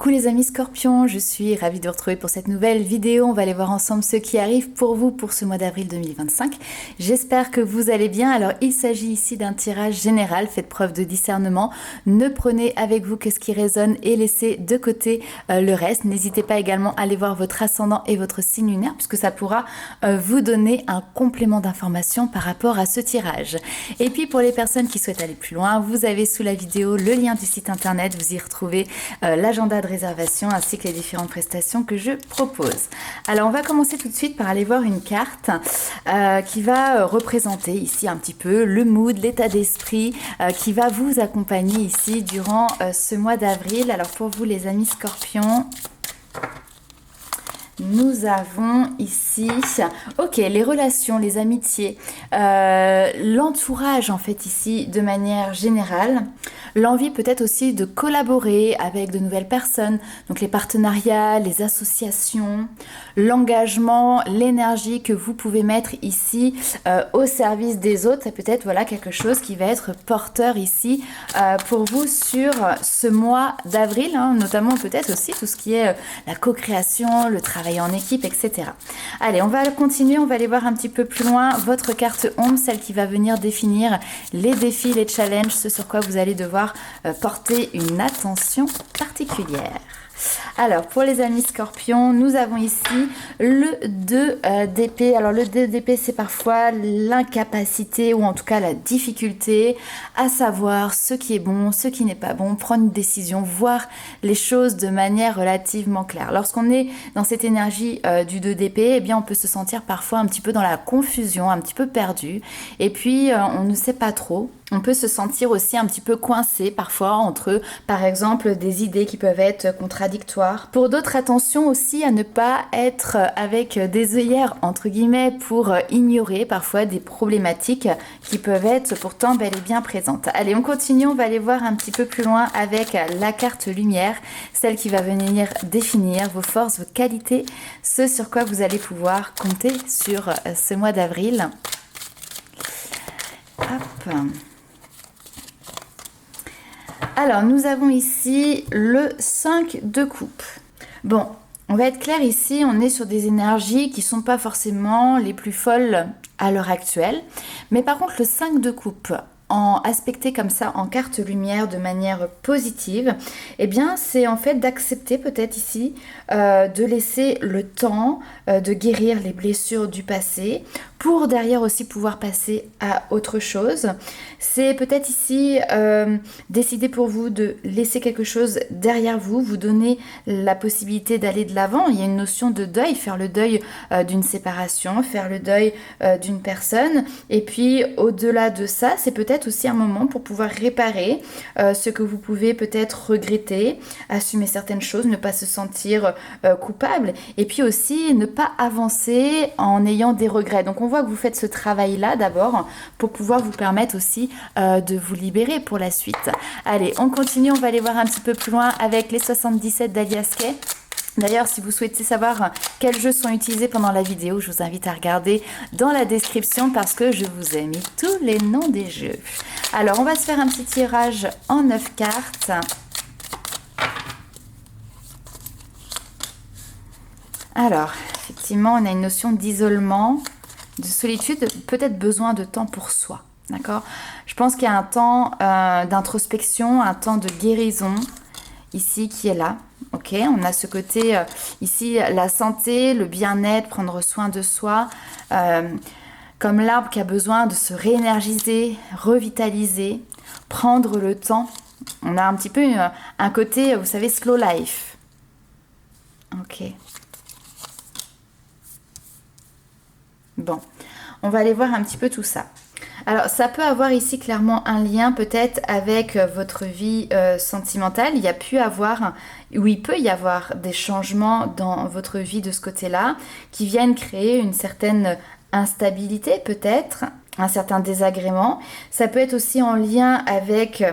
Coucou les amis Scorpions, je suis ravie de vous retrouver pour cette nouvelle vidéo. On va aller voir ensemble ce qui arrive pour vous pour ce mois d'avril 2025. J'espère que vous allez bien. Alors il s'agit ici d'un tirage général, faites preuve de discernement. Ne prenez avec vous que ce qui résonne et laissez de côté le reste. N'hésitez pas également à aller voir votre ascendant et votre signe lunaire puisque ça pourra vous donner un complément d'information par rapport à ce tirage. Et puis pour les personnes qui souhaitent aller plus loin, vous avez sous la vidéo le lien du site internet, vous y retrouvez l'agenda de réservation ainsi que les différentes prestations que je propose. Alors on va commencer tout de suite par aller voir une carte qui va représenter ici un petit peu le mood, l'état d'esprit qui va vous accompagner ici durant ce mois d'avril. Alors pour vous les amis Scorpions, nous avons ici, ok, les relations, les amitiés, l'entourage en fait ici de manière générale, l'envie peut-être aussi de collaborer avec de nouvelles personnes, donc les partenariats, les associations, l'engagement, l'énergie que vous pouvez mettre ici au service des autres, c'est peut-être voilà quelque chose qui va être porteur ici pour vous sur ce mois d'avril, hein, notamment peut-être aussi tout ce qui est la co-création, le travail en équipe, etc. Allez, on va continuer, on va aller voir un petit peu plus loin votre carte ombre, celle qui va venir définir les défis, les challenges, ce sur quoi vous allez devoir porter une attention particulière. Alors, pour les amis Scorpions, nous avons ici le 2 d'épée. Alors, le 2 d'épée, c'est parfois l'incapacité ou en tout cas la difficulté à savoir ce qui est bon, ce qui n'est pas bon, prendre une décision, voir les choses de manière relativement claire. Lorsqu'on est dans cette énergie du 2 d'épée, eh bien, on peut se sentir parfois un petit peu dans la confusion, un petit peu perdu. Et puis, on ne sait pas trop. On peut se sentir aussi un petit peu coincé parfois entre, par exemple, des idées qui peuvent être contradictoires. Pour d'autres, attention aussi à ne pas être avec des œillères, entre guillemets, pour ignorer parfois des problématiques qui peuvent être pourtant bel et bien présentes. Allez, on continue, on va aller voir un petit peu plus loin avec la carte lumière, celle qui va venir définir vos forces, vos qualités, ce sur quoi vous allez pouvoir compter sur ce mois d'avril. Hop. Alors, nous avons ici le 5 de coupe. Bon, on va être clair ici, on est sur des énergies qui ne sont pas forcément les plus folles à l'heure actuelle. Mais par contre, le 5 de coupe, aspecté comme ça en carte lumière de manière positive, eh bien c'est en fait d'accepter peut-être ici de laisser le temps de guérir les blessures du passé pour derrière aussi pouvoir passer à autre chose. C'est peut-être ici décider pour vous de laisser quelque chose derrière vous, vous donner la possibilité d'aller de l'avant. Il y a une notion de deuil, faire le deuil d'une séparation, faire le deuil d'une personne. Et puis au-delà de ça, c'est peut-être aussi un moment pour pouvoir réparer ce que vous pouvez peut-être regretter, assumer certaines choses, ne pas se sentir coupable. Et puis aussi ne pas avancer en ayant des regrets. Donc on voit que vous faites ce travail-là d'abord pour pouvoir vous permettre aussi de vous libérer pour la suite. Allez, on continue, on va aller voir un petit peu plus loin avec les 77 d'Alias Kay. D'ailleurs, si vous souhaitez savoir quels jeux sont utilisés pendant la vidéo, je vous invite à regarder dans la description parce que je vous ai mis tous les noms des jeux. Alors, on va se faire un petit tirage en 9 cartes. Alors, effectivement, on a une notion d'isolement, de solitude, peut-être besoin de temps pour soi. D'accord ? Je pense qu'il y a un temps d'introspection, un temps de guérison ici qui est là. Ok, on a ce côté ici, la santé, le bien-être, prendre soin de soi, comme l'arbre qui a besoin de se réénergiser, revitaliser, prendre le temps. On a un petit peu un côté, vous savez, slow life. Ok. Bon, on va aller voir un petit peu tout ça. Alors, ça peut avoir ici clairement un lien peut-être avec votre vie sentimentale. Il peut y avoir des changements dans votre vie de ce côté-là qui viennent créer une certaine instabilité peut-être, un certain désagrément. Ça peut être aussi en lien avec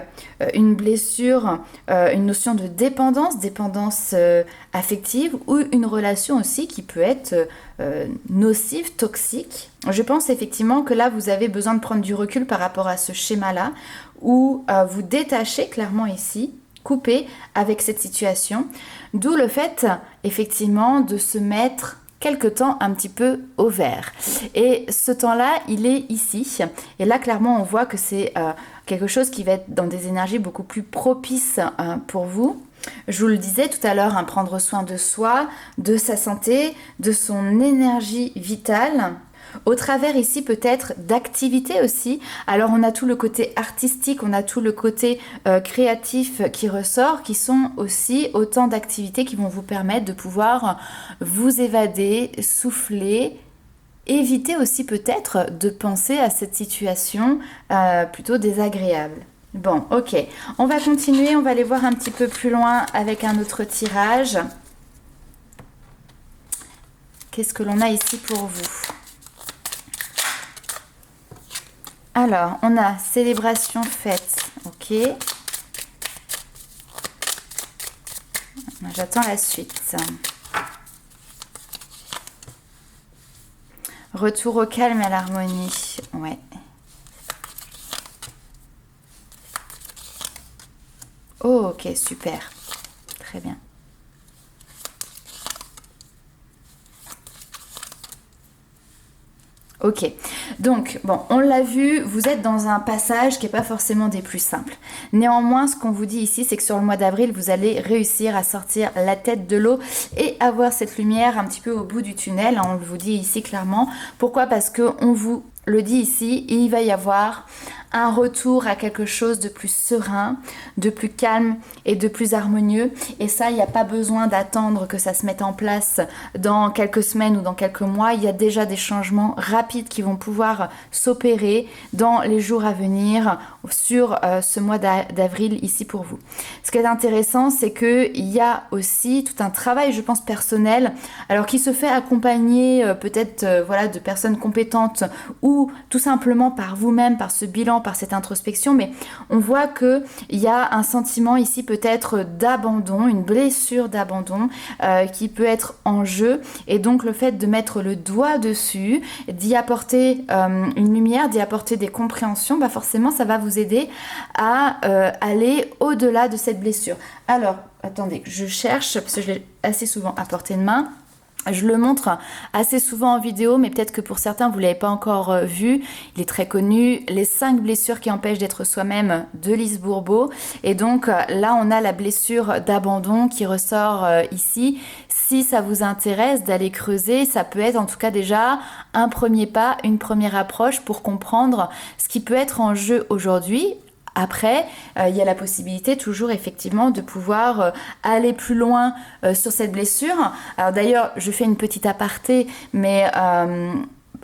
une blessure, une notion de dépendance affective ou une relation aussi qui peut être nocive, toxique. Je pense effectivement que là, vous avez besoin de prendre du recul par rapport à ce schéma-là où vous détachez clairement ici couper avec cette situation. D'où le fait, effectivement, de se mettre quelque temps un petit peu au vert. Et ce temps-là, il est ici. Et là, clairement, on voit que c'est quelque chose qui va être dans des énergies beaucoup plus propices pour vous. Je vous le disais tout à l'heure, hein, prendre soin de soi, de sa santé, de son énergie vitale. Au travers ici peut-être d'activités aussi. Alors on a tout le côté artistique, on a tout le côté créatif qui ressort, qui sont aussi autant d'activités qui vont vous permettre de pouvoir vous évader, souffler, éviter aussi peut-être de penser à cette situation plutôt désagréable. Bon, ok, on va continuer, on va aller voir un petit peu plus loin avec un autre tirage. Qu'est-ce que l'on a ici pour vous ? Alors, on a célébration, fête, ok. J'attends la suite. Retour au calme et à l'harmonie, ouais. Oh, ok, super. Très bien. Ok, donc bon, on l'a vu, vous êtes dans un passage qui n'est pas forcément des plus simples. Néanmoins, ce qu'on vous dit ici, c'est que sur le mois d'avril, vous allez réussir à sortir la tête de l'eau et avoir cette lumière un petit peu au bout du tunnel. On vous dit ici clairement. Pourquoi ? Parce qu'on vous le dit ici, il va y avoir un retour à quelque chose de plus serein, de plus calme et de plus harmonieux. Et ça, il n'y a pas besoin d'attendre que ça se mette en place dans quelques semaines ou dans quelques mois. Il y a déjà des changements rapides qui vont pouvoir s'opérer dans les jours à venir sur ce mois d'avril ici pour vous. Ce qui est intéressant, c'est qu'il y a aussi tout un travail, je pense, personnel, alors qui se fait accompagner peut-être voilà, de personnes compétentes ou tout simplement par vous-même, par ce bilan, par cette introspection, mais on voit qu'il y a un sentiment ici peut-être d'abandon, une blessure d'abandon qui peut être en jeu, et donc le fait de mettre le doigt dessus, d'y apporter une lumière, d'y apporter des compréhensions, bah forcément ça va vous aider à aller au-delà de cette blessure. Alors, attendez, je cherche, parce que je l'ai assez souvent à portée de main. Je le montre assez souvent en vidéo, mais peut-être que pour certains, vous ne l'avez pas encore vu. Il est très connu, les 5 blessures qui empêchent d'être soi-même de Lise Bourbeau. Et donc là, on a la blessure d'abandon qui ressort ici. Si ça vous intéresse d'aller creuser, ça peut être en tout cas déjà un premier pas, une première approche pour comprendre ce qui peut être en jeu aujourd'hui. Après, il y a la possibilité toujours effectivement de pouvoir aller plus loin sur cette blessure. Alors d'ailleurs, je fais une petite aparté, mais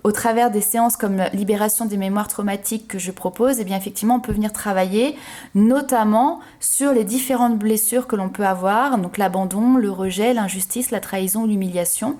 au travers des séances comme libération des mémoires traumatiques que je propose, eh bien effectivement, on peut venir travailler notamment sur les différentes blessures que l'on peut avoir, donc l'abandon, le rejet, l'injustice, la trahison, l'humiliation.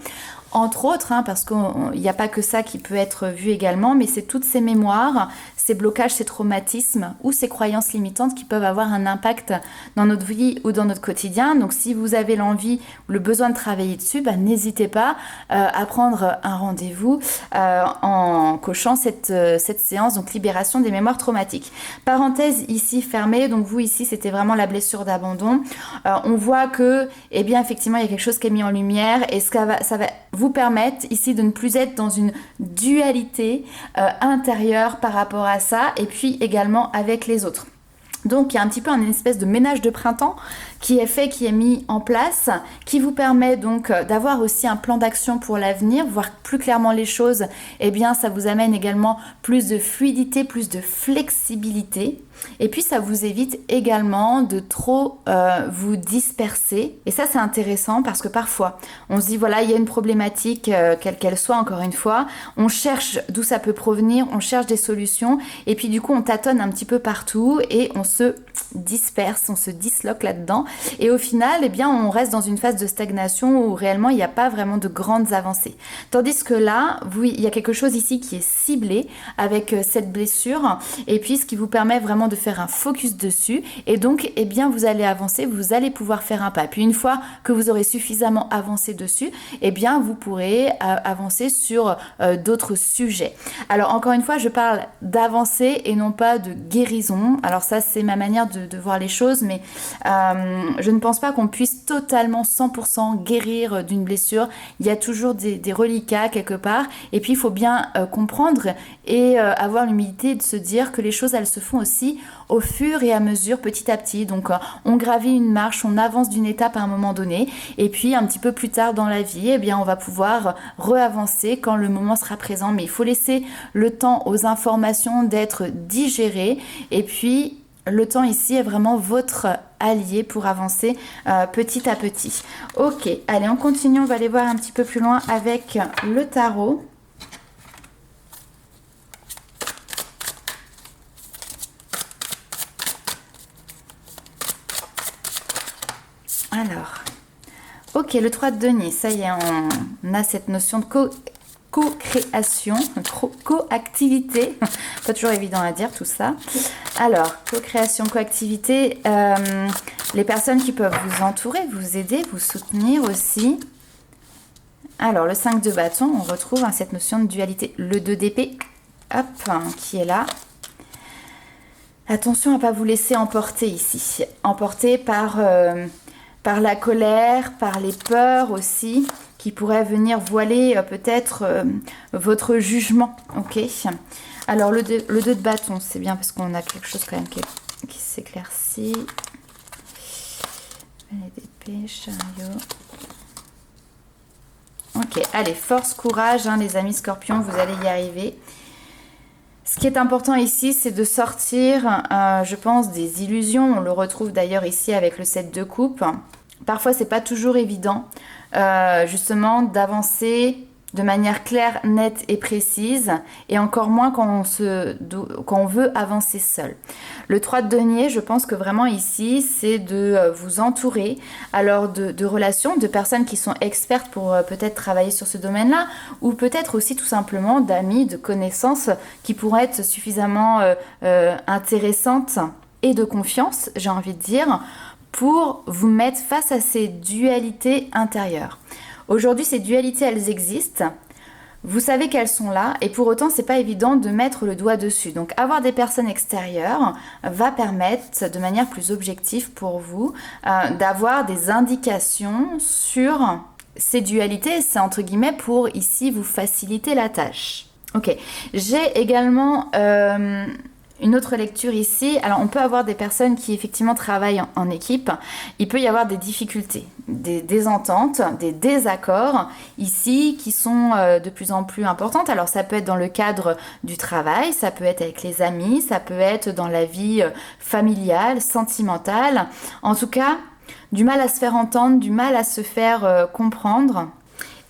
Entre autres, hein, parce qu'il n'y a pas que ça qui peut être vu également, mais c'est toutes ces mémoires, ces blocages, ces traumatismes ou ces croyances limitantes qui peuvent avoir un impact dans notre vie ou dans notre quotidien. Donc si vous avez l'envie ou le besoin de travailler dessus, bah, n'hésitez pas à prendre un rendez-vous en cochant cette séance, donc libération des mémoires traumatiques. Parenthèse ici fermée, donc vous ici c'était vraiment la blessure d'abandon. On voit que, eh bien effectivement il y a quelque chose qui est mis en lumière et ça va vous permettre ici de ne plus être dans une dualité intérieure par rapport à ça et puis également avec les autres. Donc il y a un petit peu une espèce de ménage de printemps qui est fait, qui est mis en place, qui vous permet donc d'avoir aussi un plan d'action pour l'avenir, voir plus clairement les choses. Eh bien ça vous amène également plus de fluidité, plus de flexibilité. Et puis ça vous évite également de trop vous disperser. Et ça c'est intéressant parce que parfois on se dit voilà il y a une problématique quelle qu'elle soit encore une fois, on cherche d'où ça peut provenir, on cherche des solutions et puis du coup on tâtonne un petit peu partout et on se disperse, on se disloque là-dedans et au final eh bien on reste dans une phase de stagnation où réellement il n'y a pas vraiment de grandes avancées. Tandis que là il y a quelque chose ici qui est ciblé avec cette blessure et puis ce qui vous permet vraiment de faire un focus dessus et donc eh bien vous allez avancer, vous allez pouvoir faire un pas. Puis une fois que vous aurez suffisamment avancé dessus, eh bien vous pourrez avancer sur d'autres sujets. Alors encore une fois, je parle d'avancer et non pas de guérison. Alors ça c'est ma manière manière de voir les choses, mais je ne pense pas qu'on puisse totalement 100% guérir d'une blessure. Il y a toujours des reliquats quelque part, et puis il faut bien comprendre et avoir l'humilité de se dire que les choses, elles se font aussi au fur et à mesure, petit à petit. Donc on gravit une marche, on avance d'une étape à un moment donné, et puis un petit peu plus tard dans la vie, eh bien on va pouvoir reavancer quand le moment sera présent. Mais il faut laisser le temps aux informations d'être digérées, et puis le temps ici est vraiment votre allié pour avancer petit à petit. Ok, allez, on continue, on va aller voir un petit peu plus loin avec le tarot. Alors, ok, le 3 de denier, ça y est, on a cette notion de co-création, co-activité, pas toujours évident à dire tout ça. Alors, co-création, co-activité, les personnes qui peuvent vous entourer, vous aider, vous soutenir aussi. Alors, le 5 de bâton, on retrouve cette notion de dualité. Le 2 d'épée, hop, qui est là. Attention à ne pas vous laisser emporter ici, emporter par la colère, par les peurs aussi, qui pourraient venir voiler peut-être votre jugement. Ok. Alors le 2 de bâton, c'est bien parce qu'on a quelque chose quand même qui s'éclaircit. L'épée, chariot. Ok, allez, force, courage, les amis scorpions, vous allez y arriver. Ce qui est important ici, c'est de sortir, je pense, des illusions. On le retrouve d'ailleurs ici avec le 7 de coupe. Parfois, c'est pas toujours évident, justement, d'avancer de manière claire, nette et précise, et encore moins quand on veut avancer seul. Le 3 de denier, je pense que vraiment ici, c'est de vous entourer alors de relations, de personnes qui sont expertes pour peut-être travailler sur ce domaine-là, ou peut-être aussi tout simplement d'amis, de connaissances qui pourraient être suffisamment intéressantes et de confiance, j'ai envie de dire, pour vous mettre face à ces dualités intérieures. Aujourd'hui, ces dualités, elles existent. Vous savez qu'elles sont là et pour autant, c'est pas évident de mettre le doigt dessus. Donc, avoir des personnes extérieures va permettre, de manière plus objective pour vous, d'avoir des indications sur ces dualités. C'est entre guillemets pour ici vous faciliter la tâche. Ok. J'ai également une autre lecture ici. Alors, on peut avoir des personnes qui effectivement travaillent en équipe. Il peut y avoir des difficultés, des désententes, des désaccords ici qui sont de plus en plus importantes. Alors, ça peut être dans le cadre du travail, ça peut être avec les amis, ça peut être dans la vie familiale, sentimentale. En tout cas, du mal à se faire entendre, du mal à se faire comprendre.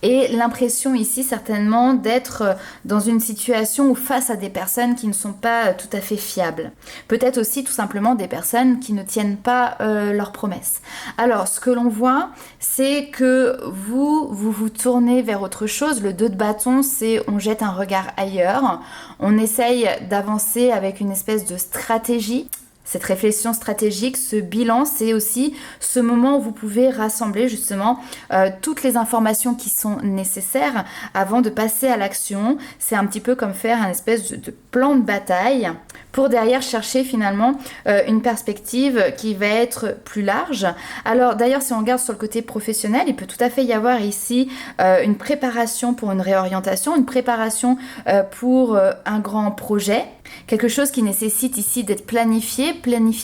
Et l'impression ici certainement d'être dans une situation où face à des personnes qui ne sont pas tout à fait fiables. Peut-être aussi tout simplement des personnes qui ne tiennent pas leurs promesses. Alors ce que l'on voit, c'est que vous tournez vers autre chose. Le 2 de bâton, c'est on jette un regard ailleurs. On essaye d'avancer avec une espèce de stratégie. Cette réflexion stratégique, ce bilan, c'est aussi ce moment où vous pouvez rassembler justement toutes les informations qui sont nécessaires avant de passer à l'action. C'est un petit peu comme faire un espèce de plan de bataille pour derrière chercher finalement une perspective qui va être plus large. Alors d'ailleurs, si on regarde sur le côté professionnel, il peut tout à fait y avoir ici une préparation pour une réorientation, une préparation pour un grand projet. Quelque chose qui nécessite ici d'être planifié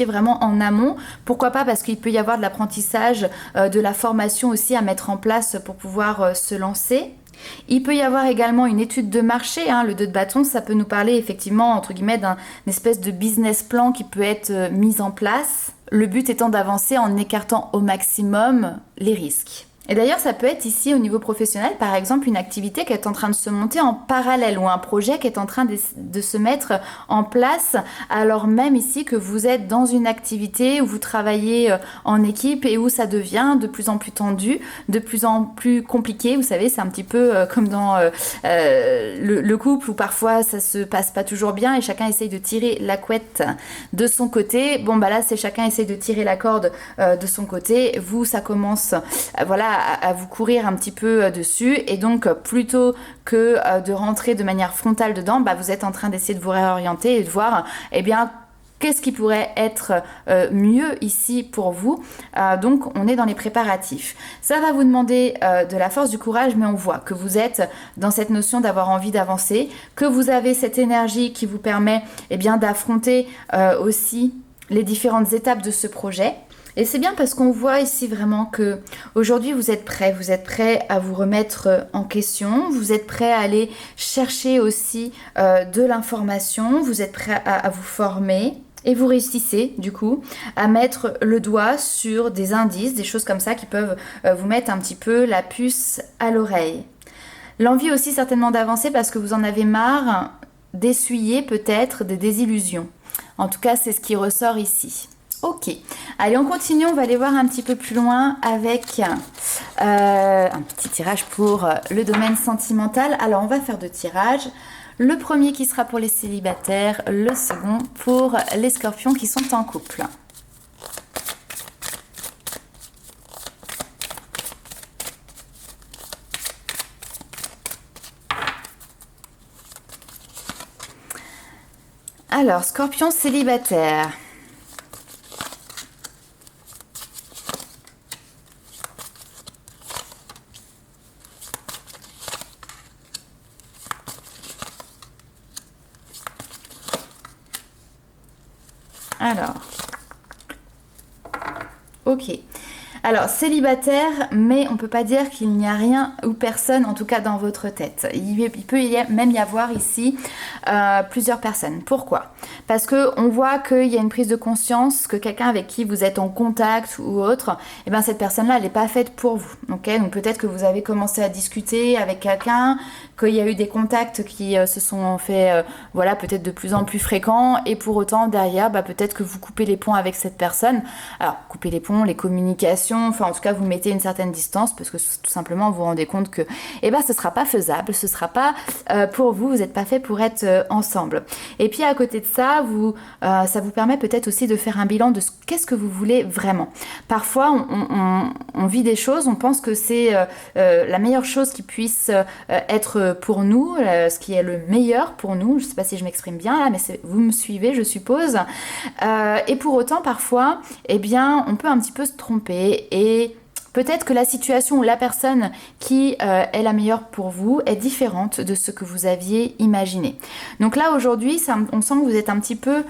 vraiment en amont. Pourquoi pas? Parce qu'il peut y avoir de l'apprentissage, de la formation aussi à mettre en place pour pouvoir se lancer. Il peut y avoir également une étude de marché, le 2 de bâton, ça peut nous parler effectivement entre guillemets d'un espèce de business plan qui peut être mis en place. Le but étant d'avancer en écartant au maximum les risques. Et d'ailleurs, ça peut être ici au niveau professionnel, par exemple, une activité qui est en train de se monter en parallèle ou un projet qui est en train de se mettre en place alors même ici que vous êtes dans une activité où vous travaillez en équipe et où ça devient de plus en plus tendu, de plus en plus compliqué. Vous savez, c'est un petit peu comme dans le couple où parfois ça se passe pas toujours bien et chacun essaye de tirer la couette de son côté. Bon, bah là, c'est chacun essaye de tirer la corde de son côté. Vous, ça commence, à vous courir un petit peu dessus et donc plutôt que de rentrer de manière frontale dedans, vous êtes en train d'essayer de vous réorienter et de voir qu'est-ce qui pourrait être mieux ici pour vous. Donc on est dans les préparatifs. Ça va vous demander de la force, du courage, mais on voit que vous êtes dans cette notion d'avoir envie d'avancer, que vous avez cette énergie qui vous permet d'affronter aussi les différentes étapes de ce projet. Et c'est bien parce qu'on voit ici vraiment que aujourd'hui vous êtes prêt à vous remettre en question, vous êtes prêt à aller chercher aussi de l'information, vous êtes prêt à vous former. Et vous réussissez du coup à mettre le doigt sur des indices, des choses comme ça qui peuvent vous mettre un petit peu la puce à l'oreille. L'envie aussi certainement d'avancer parce que vous en avez marre d'essuyer peut-être des désillusions. En tout cas, c'est ce qui ressort ici. Ok, allez on continue, on va aller voir un petit peu plus loin avec un petit tirage pour le domaine sentimental. Alors on va faire 2 tirages. Le premier qui sera pour les célibataires, le second pour les scorpions qui sont en couple. Alors, scorpion célibataire. Alors, ok. Alors, célibataire, mais on ne peut pas dire qu'il n'y a rien ou personne, en tout cas dans votre tête. Il peut même y avoir ici plusieurs personnes. Pourquoi? Parce qu'on voit qu'il y a une prise de conscience que quelqu'un avec qui vous êtes en contact ou autre, cette personne-là, elle n'est pas faite pour vous. Okay, donc peut-être que vous avez commencé à discuter avec quelqu'un, qu'il y a eu des contacts qui se sont faits peut-être de plus en plus fréquents, et pour autant derrière peut-être que vous coupez les ponts avec cette personne. Alors coupez les ponts, les communications, enfin en tout cas vous mettez une certaine distance parce que tout simplement vous vous rendez compte que ce sera pas faisable, ce sera pas pour vous, vous n'êtes pas fait pour être ensemble. Et puis à côté de ça, ça vous permet peut-être aussi de faire un bilan de qu'est-ce que vous voulez vraiment. Parfois on vit des choses, on pense que c'est la meilleure chose qui puisse être pour nous, ce qui est le meilleur pour nous. Je ne sais pas si je m'exprime bien là, mais vous me suivez, je suppose. Et pour autant, parfois, on peut un petit peu se tromper et peut-être que la situation ou la personne qui est la meilleure pour vous est différente de ce que vous aviez imaginé. Donc là, aujourd'hui, on sent que vous êtes un petit peu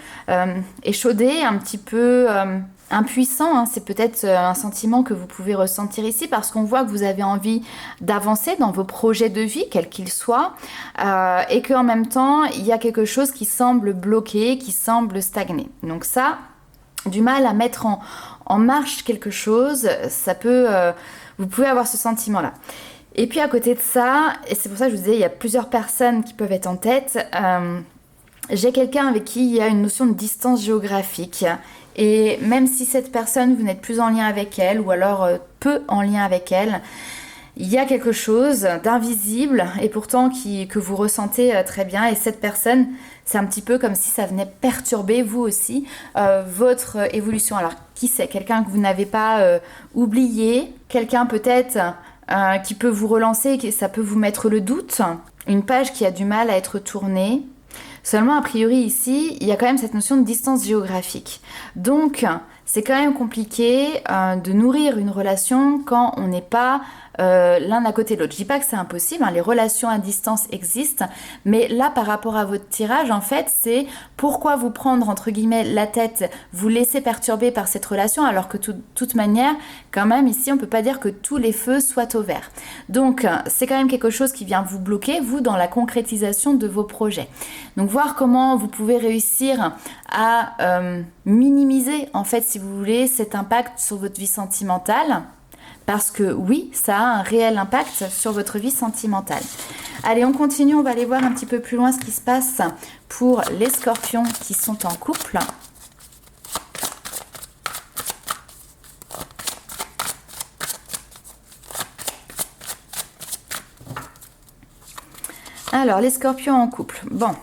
échaudé, un petit peu impuissant, hein. C'est peut-être un sentiment que vous pouvez ressentir ici parce qu'on voit que vous avez envie d'avancer dans vos projets de vie, quels qu'ils soient, et qu'en même temps, il y a quelque chose qui semble bloqué, qui semble stagner. Donc ça, du mal à mettre en marche quelque chose, ça peut, vous pouvez avoir ce sentiment-là. Et puis à côté de ça, et c'est pour ça que je vous disais, il y a plusieurs personnes qui peuvent être en tête, j'ai quelqu'un avec qui il y a une notion de distance géographique. Et même si cette personne, vous n'êtes plus en lien avec elle, ou alors peu en lien avec elle, il y a quelque chose d'invisible et pourtant que vous ressentez très bien. Et cette personne, c'est un petit peu comme si ça venait perturber vous aussi votre évolution. Alors qui c'est? Quelqu'un que vous n'avez pas oublié, quelqu'un peut-être qui peut vous relancer, ça peut vous mettre le doute, une page qui a du mal à être tournée. Seulement, a priori, ici, il y a quand même cette notion de distance géographique. Donc, c'est quand même compliqué de nourrir une relation quand on n'est pas l'un à côté de l'autre. Je dis pas que c'est impossible, hein, les relations à distance existent, mais là, par rapport à votre tirage, en fait, c'est pourquoi vous prendre, entre guillemets, la tête, vous laisser perturber par cette relation, alors que de toute manière, quand même, ici, on peut pas dire que tous les feux soient au vert. Donc, c'est quand même quelque chose qui vient vous bloquer, vous, dans la concrétisation de vos projets. Donc, voir comment vous pouvez réussir à minimiser, en fait, si vous voulez, cet impact sur votre vie sentimentale. Parce que oui, ça a un réel impact sur votre vie sentimentale. Allez, on continue, on va aller voir un petit peu plus loin ce qui se passe pour les scorpions qui sont en couple. Alors, les scorpions en couple. Bon.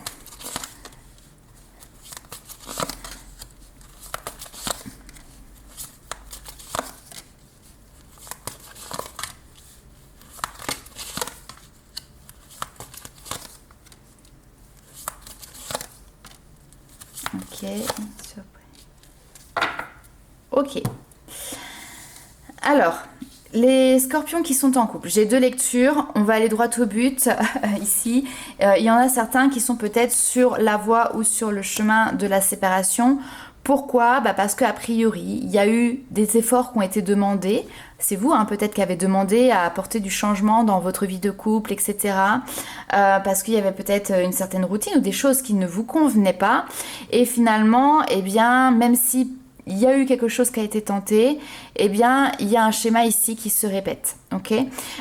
Ok, sur Ok. Alors, les scorpions qui sont en couple, j'ai 2 lectures, on va aller droit au but ici. Il y en a certains qui sont peut-être sur la voie ou sur le chemin de la séparation. Pourquoi? Parce qu'a priori, il y a eu des efforts qui ont été demandés. C'est vous, peut-être, qui avez demandé à apporter du changement dans votre vie de couple, etc. Parce qu'il y avait peut-être une certaine routine ou des choses qui ne vous convenaient pas. Et finalement, eh bien, même si il y a eu quelque chose qui a été tenté, eh bien, il y a un schéma ici qui se répète. Ok.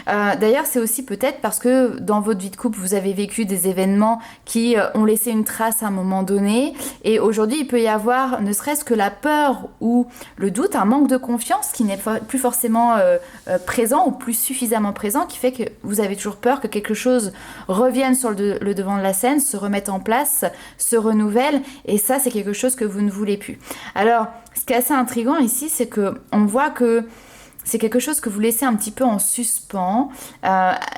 D'ailleurs, c'est aussi peut-être parce que dans votre vie de couple, vous avez vécu des événements qui ont laissé une trace à un moment donné. Et aujourd'hui, il peut y avoir ne serait-ce que la peur ou le doute, un manque de confiance qui n'est plus forcément présent ou plus suffisamment présent, qui fait que vous avez toujours peur que quelque chose revienne sur le devant de la scène, se remette en place, se renouvelle. Et ça, c'est quelque chose que vous ne voulez plus. Alors, ce qui est assez intriguant ici, c'est qu'on voit que c'est quelque chose que vous laissez un petit peu en suspens.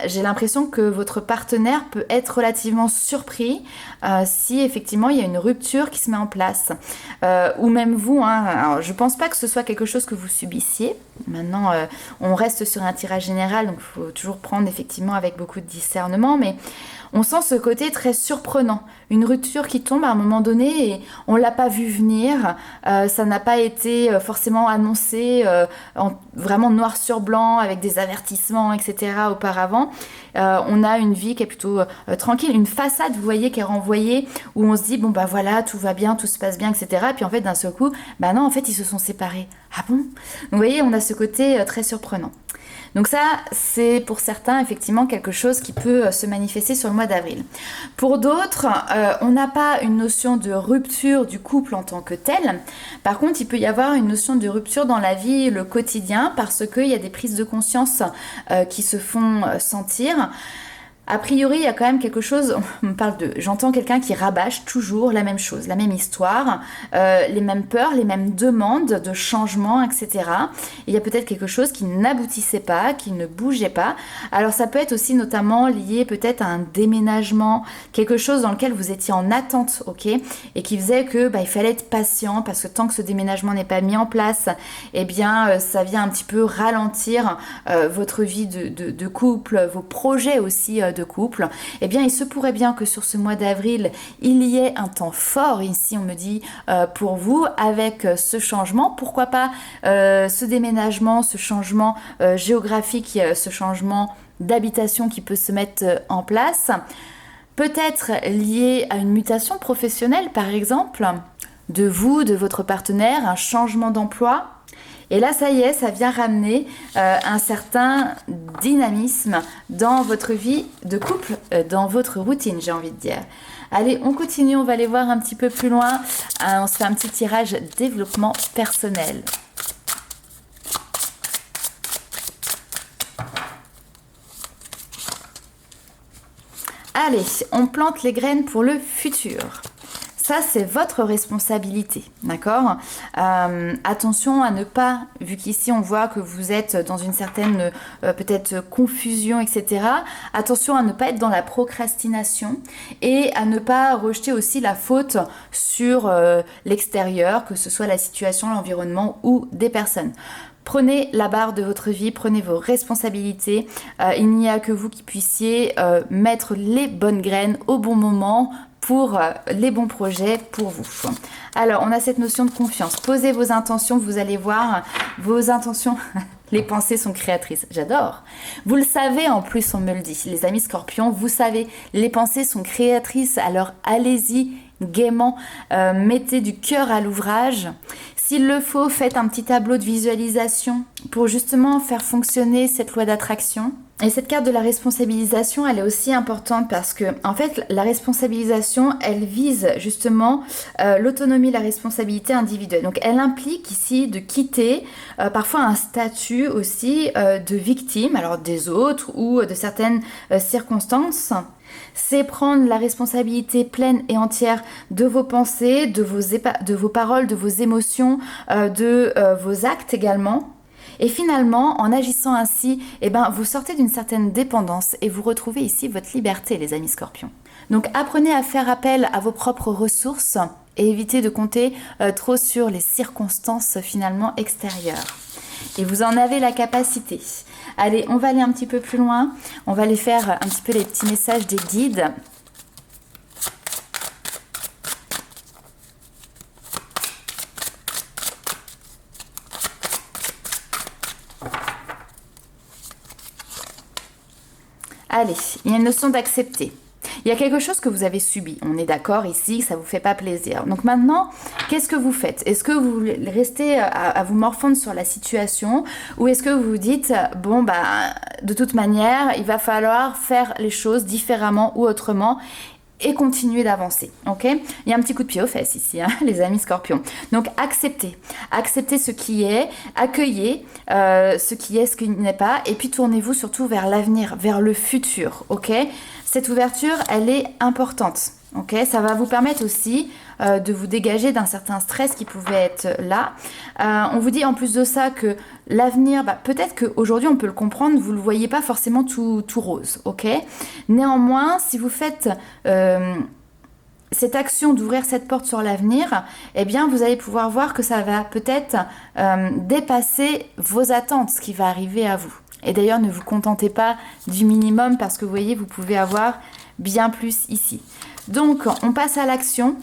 J'ai l'impression que votre partenaire peut être relativement surpris si effectivement il y a une rupture qui se met en place. Ou même vous, alors, je ne pense pas que ce soit quelque chose que vous subissiez. Maintenant, on reste sur un tirage général, donc il faut toujours prendre effectivement avec beaucoup de discernement, mais on sent ce côté très surprenant. Une rupture qui tombe à un moment donné et on ne l'a pas vu venir. Ça n'a pas été forcément annoncé vraiment noir sur blanc avec des avertissements, etc. auparavant. On a une vie qui est plutôt tranquille. Une façade, vous voyez, qui est renvoyée où on se dit, bon, voilà, tout va bien, tout se passe bien, etc. Et puis en fait, d'un seul coup, non, en fait, ils se sont séparés. Ah bon? Donc vous voyez, on a ce côté très surprenant. Donc ça, c'est pour certains effectivement quelque chose qui peut se manifester sur le mois d'avril. Pour d'autres, on n'a pas une notion de rupture du couple en tant que tel. Par contre, il peut y avoir une notion de rupture dans la vie, le quotidien, parce qu'il y a des prises de conscience qui se font sentir. A priori, il y a quand même quelque chose, j'entends quelqu'un qui rabâche toujours la même chose, la même histoire, les mêmes peurs, les mêmes demandes de changement, etc. Et il y a peut-être quelque chose qui n'aboutissait pas, qui ne bougeait pas. Alors ça peut être aussi notamment lié peut-être à un déménagement, quelque chose dans lequel vous étiez en attente, ok, et qui faisait que il fallait être patient parce que tant que ce déménagement n'est pas mis en place, eh bien ça vient un petit peu ralentir votre vie de couple, vos projets aussi de couple. Eh bien il se pourrait bien que sur ce mois d'avril il y ait un temps fort ici, on me dit, pour vous avec ce changement. Pourquoi pas ce déménagement, ce changement géographique, ce changement d'habitation qui peut se mettre en place, peut-être lié à une mutation professionnelle par exemple, de vous, de votre partenaire, un changement d'emploi. Et là, ça y est, ça vient ramener un certain dynamisme dans votre vie de couple, dans votre routine, j'ai envie de dire. Allez, on continue, on va aller voir un petit peu plus loin. On se fait un petit tirage développement personnel. Allez, on plante les graines pour le futur. Ça, c'est votre responsabilité, d'accord? Attention à ne pas, vu qu'ici on voit que vous êtes dans une certaine peut-être confusion, etc. Attention à ne pas être dans la procrastination et à ne pas rejeter aussi la faute sur l'extérieur, que ce soit la situation, l'environnement ou des personnes. Prenez la barre de votre vie, prenez vos responsabilités. Il n'y a que vous qui puissiez mettre les bonnes graines au bon moment pour les bons projets pour vous. Alors, on a cette notion de confiance. Posez vos intentions, vous allez voir, vos intentions, les pensées sont créatrices. J'adore. Vous le savez, en plus, on me le dit. Les amis scorpions, vous savez, les pensées sont créatrices. Alors, allez-y gaiement, mettez du cœur à l'ouvrage. S'il le faut, faites un petit tableau de visualisation pour justement faire fonctionner cette loi d'attraction. Et cette carte de la responsabilisation, elle est aussi importante parce que, en fait, la responsabilisation, elle vise justement l'autonomie, la responsabilité individuelle. Donc, elle implique ici de quitter parfois un statut aussi de victime, alors des autres ou de certaines circonstances. C'est prendre la responsabilité pleine et entière de vos pensées, de vos paroles, de vos émotions, de vos actes également. Et finalement, en agissant ainsi, vous sortez d'une certaine dépendance et vous retrouvez ici votre liberté, les amis scorpions. Donc apprenez à faire appel à vos propres ressources et évitez de compter trop sur les circonstances finalement extérieures. Et vous en avez la capacité. Allez, on va aller un petit peu plus loin. On va aller faire un petit peu les petits messages des guides. Allez, il y a une notion d'accepter. Il y a quelque chose que vous avez subi. On est d'accord ici, ça ne vous fait pas plaisir. Donc maintenant, qu'est-ce que vous faites? Est-ce que vous restez à vous morfondre sur la situation ou est-ce que vous vous dites, bon, bah, de toute manière, il va falloir faire les choses différemment ou autrement et continuer d'avancer, ok? Il y a un petit coup de pied aux fesses ici, hein, les amis scorpions. Donc, acceptez ce qui est, accueillez ce qui est, ce qui n'est pas, et puis tournez-vous surtout vers l'avenir, vers le futur, ok? Cette ouverture, elle est importante, ok? Ça va vous permettre aussi de vous dégager d'un certain stress qui pouvait être là. On vous dit en plus de ça que l'avenir, peut-être qu'aujourd'hui on peut le comprendre, vous ne le voyez pas forcément tout rose, ok? Néanmoins, si vous faites cette action d'ouvrir cette porte sur l'avenir, eh bien vous allez pouvoir voir que ça va peut-être dépasser vos attentes, ce qui va arriver à vous. Et d'ailleurs, ne vous contentez pas du minimum parce que vous voyez, vous pouvez avoir bien plus ici. Donc, on passe à l'action.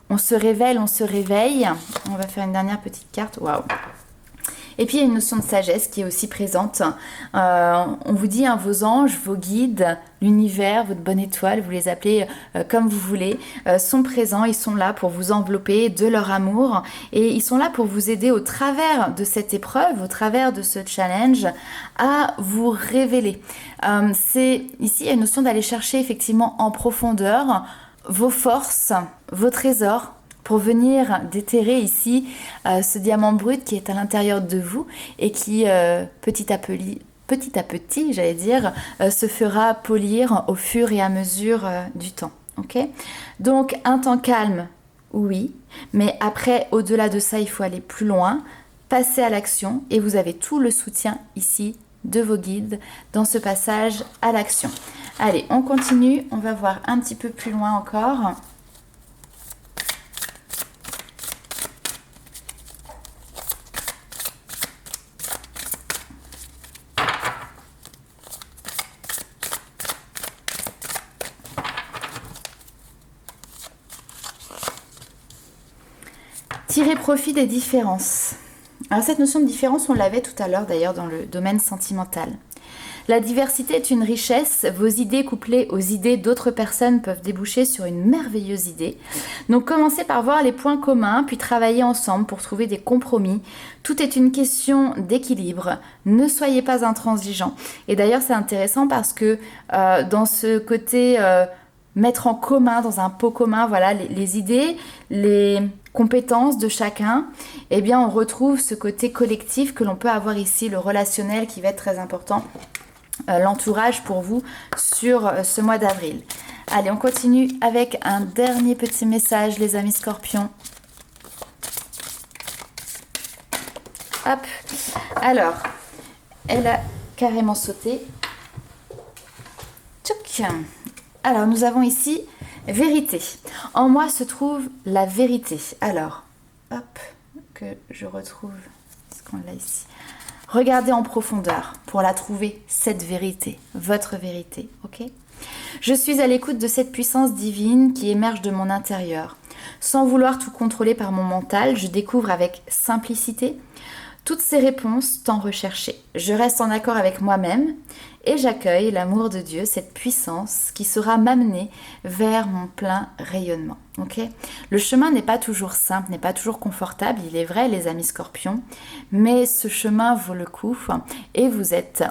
On se révèle, on se réveille. On va faire une dernière petite carte. Waouh! Et puis, il y a une notion de sagesse qui est aussi présente. On vous dit, vos anges, vos guides, l'univers, votre bonne étoile, vous les appelez comme vous voulez, sont présents. Ils sont là pour vous envelopper de leur amour. Et ils sont là pour vous aider au travers de cette épreuve, au travers de ce challenge, à vous révéler. Ici, il y a une notion d'aller chercher effectivement en profondeur vos forces, vos trésors, pour venir déterrer ici ce diamant brut qui est à l'intérieur de vous et qui petit à petit, j'allais dire, se fera polir au fur et à mesure du temps. Okay? Donc un temps calme, oui, mais après, au-delà de ça, il faut aller plus loin, passer à l'action et vous avez tout le soutien ici de vos guides dans ce passage à l'action. Allez, on continue, on va voir un petit peu plus loin encore. Tirer profit des différences. Alors cette notion de différence, on l'avait tout à l'heure d'ailleurs dans le domaine sentimental. La diversité est une richesse, vos idées couplées aux idées d'autres personnes peuvent déboucher sur une merveilleuse idée. Donc commencez par voir les points communs, puis travailler ensemble pour trouver des compromis. Tout est une question d'équilibre, ne soyez pas intransigeants. Et d'ailleurs c'est intéressant parce que dans ce côté mettre en commun, dans un pot commun, voilà, les idées, les compétences de chacun, eh bien on retrouve ce côté collectif que l'on peut avoir ici, le relationnel qui va être très important. L'entourage pour vous sur ce mois d'avril. Allez, on continue avec un dernier petit message, les amis scorpions. Hop, alors, elle a carrément sauté. Tchouk. Alors, nous avons ici vérité. En moi se trouve la vérité. Alors, hop, que je retrouve ce qu'on a ici. Regardez en profondeur pour la trouver, cette vérité, votre vérité, ok? Je suis à l'écoute de cette puissance divine qui émerge de mon intérieur. Sans vouloir tout contrôler par mon mental, je découvre avec simplicité toutes ces réponses tant recherchées. Je reste en accord avec moi-même et j'accueille l'amour de Dieu, cette puissance qui saura m'amener vers mon plein rayonnement. Okay? Le chemin n'est pas toujours simple, n'est pas toujours confortable, il est vrai les amis scorpions, mais ce chemin vaut le coup et vous êtes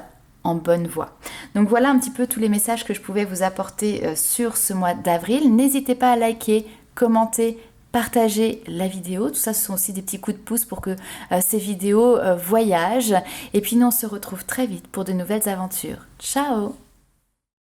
en bonne voie. Donc voilà un petit peu tous les messages que je pouvais vous apporter sur ce mois d'avril. N'hésitez pas à liker, commenter, partager la vidéo, tout ça ce sont aussi des petits coups de pouce pour que ces vidéos voyagent et puis nous on se retrouve très vite pour de nouvelles aventures. Ciao!